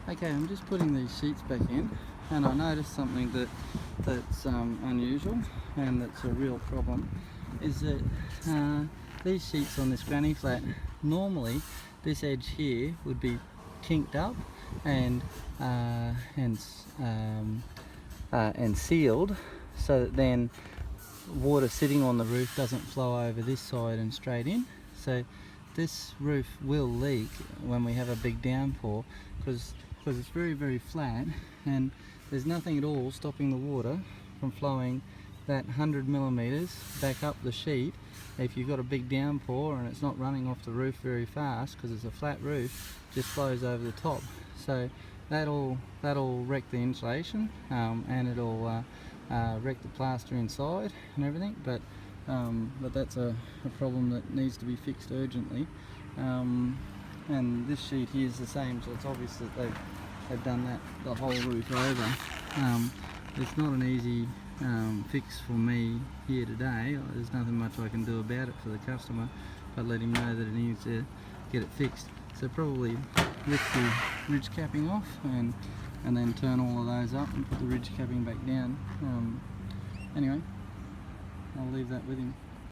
Okay, I'm just putting these sheets back in, and I noticed something that's unusual and that's a real problem, is that these sheets on this granny flat, normally this edge here would be kinked up and sealed, so that then water sitting on the roof doesn't flow over this side and straight in. So this roof will leak when we have a big downpour, because it's very, very flat, and there's nothing at all stopping the water from flowing that 100 millimeters back up the sheet. If you've got a big downpour and it's not running off the roof very fast because it's a flat roof, just flows over the top. So that'll wreck the insulation, and it'll wreck the plaster inside and everything. But that's a problem that needs to be fixed urgently. And this sheet here is the same, so it's obvious that they've done that the whole roof over. It's not an easy fix for me here today. There's nothing much I can do about it for the customer, but let him know that he needs to get it fixed. So probably lift the ridge capping off and then turn all of those up and put the ridge capping back down. Anyway, I'll leave that with him.